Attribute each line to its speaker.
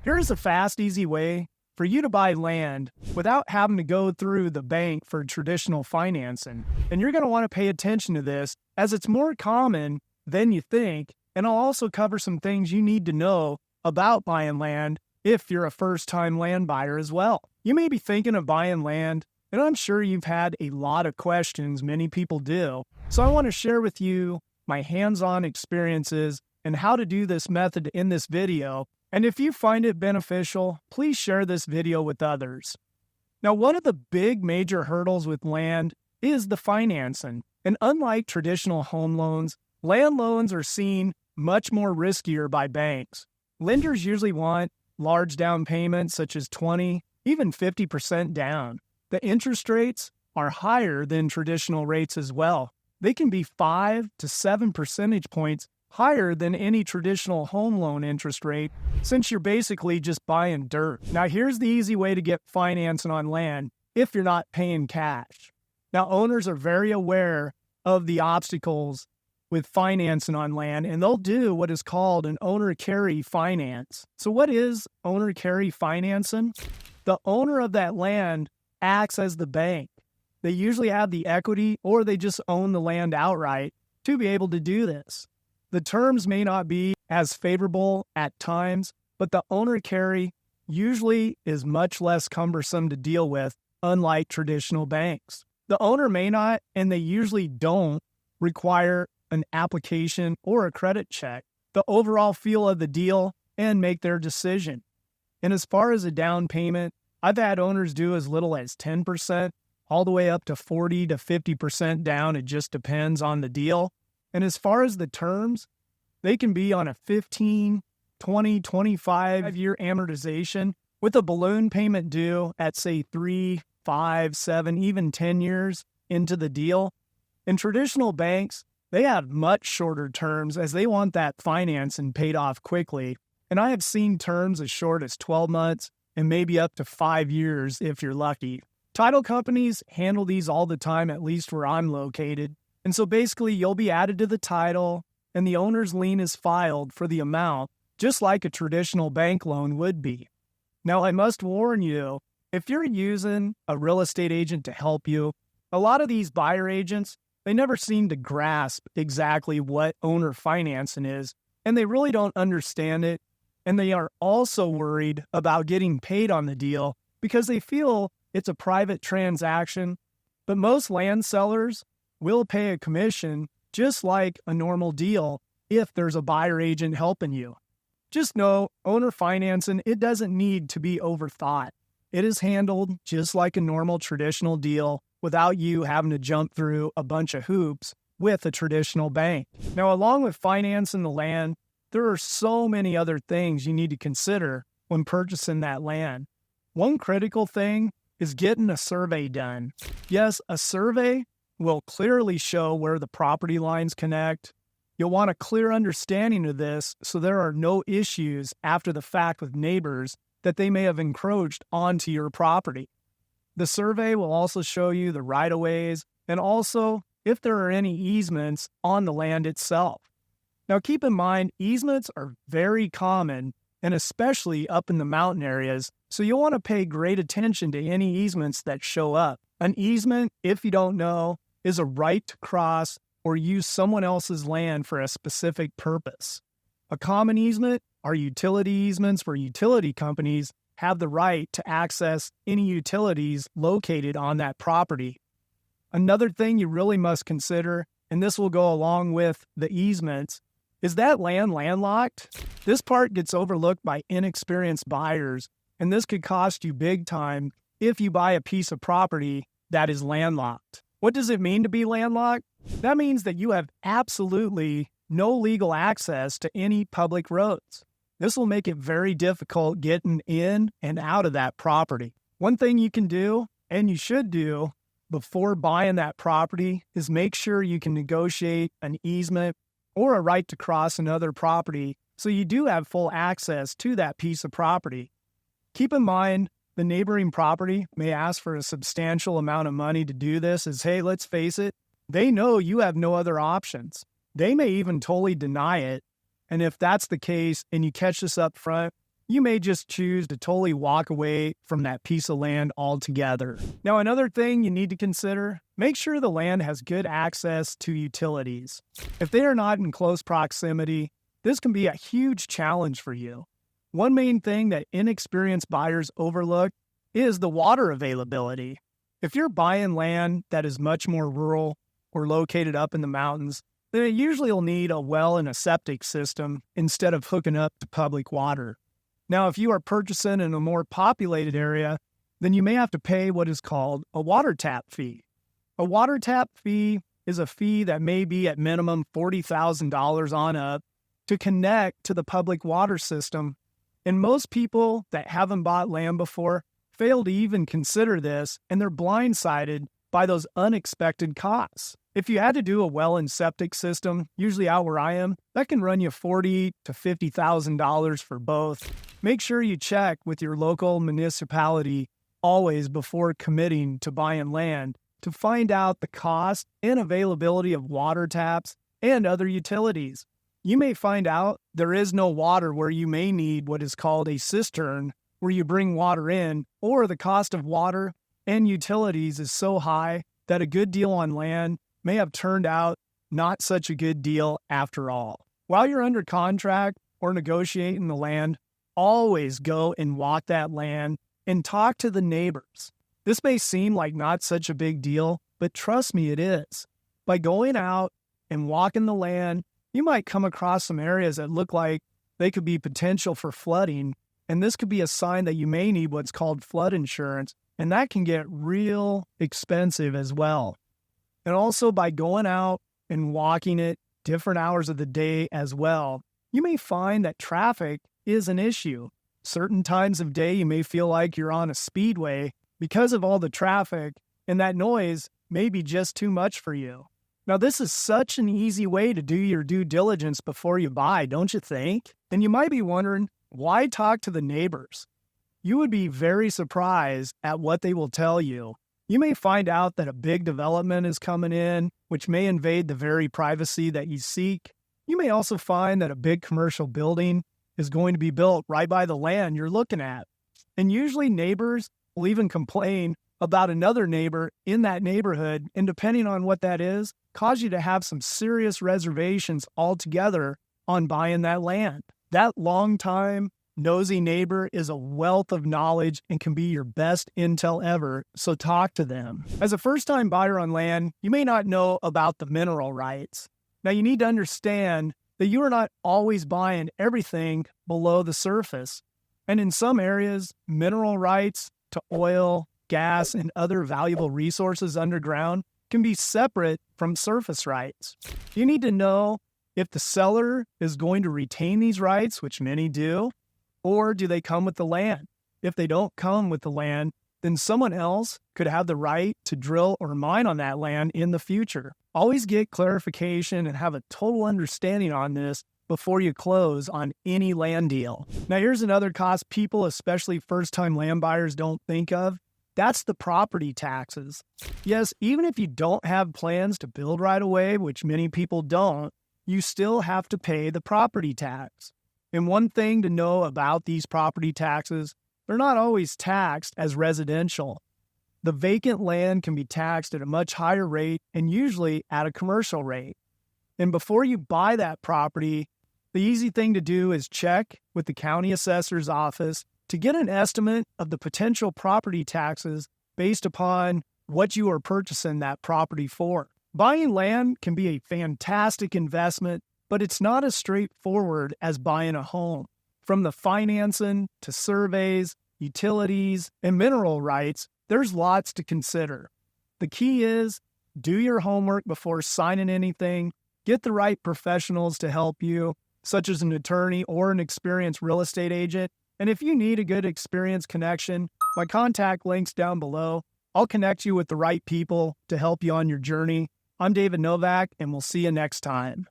Speaker 1: Here's a fast, easy way for you to buy land without having to go through the bank for traditional financing. And you're going to want to pay attention to this as it's more common than you think. And I'll also cover some things you need to know about buying land if you're a first-time land buyer as well. You may be thinking of buying land, and I'm sure you've had a lot of questions. Many people do. So I want to share with you my hands-on experiences and how to do this method in this video. And if you find it beneficial, please share this video with others. Now, one of the big major hurdles with land is the financing. And unlike traditional home loans, land loans are seen much more riskier by banks. Lenders usually want large down payments such as 20, even 50% down. The interest rates are higher than traditional rates as well. They can be 5 to 7 percentage points higher than any traditional home loan interest rate, since you're basically just buying dirt. Now, here's the easy way to get financing on land if you're not paying cash. Now, owners are very aware of the obstacles with financing on land, and they'll do what is called an owner carry finance. So what is owner carry financing? The owner of that land acts as the bank. They usually have the equity or they just own the land outright to be able to do this. The terms may not be as favorable at times, but the owner carry usually is much less cumbersome to deal with, unlike traditional banks. The owner may not, and they usually don't, require an application or a credit check, the overall feel of the deal, and make their decision. And as far as a down payment, I've had owners do as little as 10%, all the way up to 40 to 50% down. It just depends on the deal. And as far as the terms, they can be on a 15, 20, 25-year amortization with a balloon payment due at, say, 3, 5, 7, even 10 years into the deal. In traditional banks, they have much shorter terms as they want that financing paid off quickly. And I have seen terms as short as 12 months and maybe up to 5 years if you're lucky. Title companies handle these all the time, at least where I'm located. And so basically you'll be added to the title and the owner's lien is filed for the amount, just like a traditional bank loan would be. Now, I must warn you, if you're using a real estate agent to help you, a lot of these buyer agents, they never seem to grasp exactly what owner financing is, and they really don't understand it. And they are also worried about getting paid on the deal because they feel it's a private transaction. But most land sellers will pay a commission just like a normal deal if there's a buyer agent helping you. Just know, owner financing, it doesn't need to be overthought. It is handled just like a normal traditional deal without you having to jump through a bunch of hoops with a traditional bank. Now, along with financing the land, there are so many other things you need to consider when purchasing that land. One critical thing is getting a survey done. Yes, a survey will clearly show where the property lines connect. You'll want a clear understanding of this so there are no issues after the fact with neighbors that they may have encroached onto your property. The survey will also show you the right-of-ways and also if there are any easements on the land itself. Now keep in mind, easements are very common and especially up in the mountain areas, so you'll want to pay great attention to any easements that show up. An easement, if you don't know, is a right to cross or use someone else's land for a specific purpose. A common easement are utility easements where utility companies have the right to access any utilities located on that property. Another thing you really must consider, and this will go along with the easements, is that land landlocked? This part gets overlooked by inexperienced buyers, and this could cost you big time if you buy a piece of property that is landlocked. What does it mean to be landlocked? That means that you have absolutely no legal access to any public roads. This will make it very difficult getting in and out of that property. One thing you can do, and you should do, before buying that property is make sure you can negotiate an easement or a right to cross another property so you do have full access to that piece of property. Keep in mind, the neighboring property may ask for a substantial amount of money to do this as, hey, let's face it, they know you have no other options. They may even totally deny it. And if that's the case and you catch this up front, you may just choose to totally walk away from that piece of land altogether. Now, another thing you need to consider, make sure the land has good access to utilities. If they are not in close proximity, this can be a huge challenge for you. One main thing that inexperienced buyers overlook is the water availability. If you're buying land that is much more rural or located up in the mountains, then it usually will need a well and a septic system instead of hooking up to public water. Now, if you are purchasing in a more populated area, then you may have to pay what is called a water tap fee. A water tap fee is a fee that may be at minimum $40,000 on up to connect to the public water system. And most people that haven't bought land before fail to even consider this, and they're blindsided by those unexpected costs. If you had to do a well and septic system, usually out where I am, that can run you $40,000 to $50,000 for both. Make sure you check with your local municipality always before committing to buying land to find out the cost and availability of water taps and other utilities. You may find out there is no water where you may need what is called a cistern, where you bring water in, or the cost of water and utilities is so high that a good deal on land may have turned out not such a good deal after all. While you're under contract or negotiating the land, always go and walk that land and talk to the neighbors. This may seem like not such a big deal, but trust me, it is. By going out and walking the land, you might come across some areas that look like they could be potential for flooding, and this could be a sign that you may need what's called flood insurance, and that can get real expensive as well. And also by going out and walking it different hours of the day as well, you may find that traffic is an issue. Certain times of day you may feel like you're on a speedway because of all the traffic, and that noise may be just too much for you. Now, this is such an easy way to do your due diligence before you buy, don't you think? And you might be wondering, why talk to the neighbors? You would be very surprised at what they will tell you. You may find out that a big development is coming in, which may invade the very privacy that you seek. You may also find that a big commercial building is going to be built right by the land you're looking at. And usually neighbors will even complain about another neighbor in that neighborhood, and depending on what that is, cause you to have some serious reservations altogether on buying that land. That long-time nosy neighbor is a wealth of knowledge and can be your best intel ever, so talk to them. As a first-time buyer on land, you may not know about the mineral rights. Now, you need to understand that you are not always buying everything below the surface. And in some areas, mineral rights to oil, gas, and other valuable resources underground can be separate from surface rights. You need to know if the seller is going to retain these rights, which many do, or do they come with the land? If they don't come with the land, then someone else could have the right to drill or mine on that land in the future. Always get clarification and have a total understanding on this before you close on any land deal. Now, here's another cost people, especially first-time land buyers, don't think of. That's the property taxes. Yes, even if you don't have plans to build right away, which many people don't, you still have to pay the property tax. And one thing to know about these property taxes, they're not always taxed as residential. The vacant land can be taxed at a much higher rate and usually at a commercial rate. And before you buy that property, the easy thing to do is check with the county assessor's office to get an estimate of the potential property taxes based upon what you are purchasing that property for. Buying land can be a fantastic investment, but it's not as straightforward as buying a home. From the financing to surveys, utilities, and mineral rights, there's lots to consider. The key is, do your homework before signing anything, get the right professionals to help you, such as an attorney or an experienced real estate agent. And if you need a good experience connection, my contact link's down below. I'll connect you with the right people to help you on your journey. I'm David Novak, and we'll see you next time.